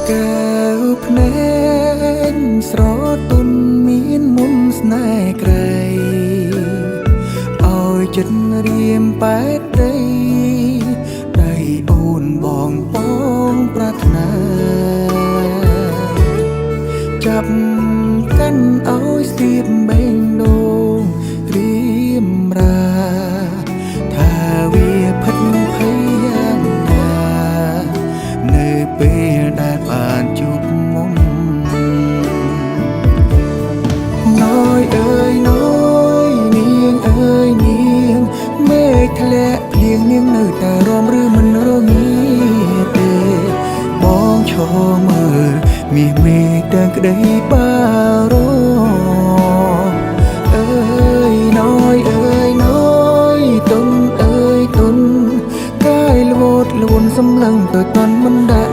កែវភ្នែកស្រទន់មានមុនស្នេហ៍ក្រៃឲ្យចិត្តរៀមប៉ែតដីដៃអូនបងពងប្រាថ្នាចាប់កាន់ឲ្យស្ទាបបេងដូងរៀមរាថាវាផិតភ័យយ៉ាងណានៅពេលដែលបានជួបមុនណយអើយណយនាងអើយនាងមេឃធ្លាក់ភ្លៀងនាងនៅតែរំឬមិនរងាទេបងឈរមើលមាសមេឃទាំងក្តីបារម្ភអើយណយអើយណយទុនអើយទុនកាយល្វត់លួនសម្លឹងទៅតន់មិនដា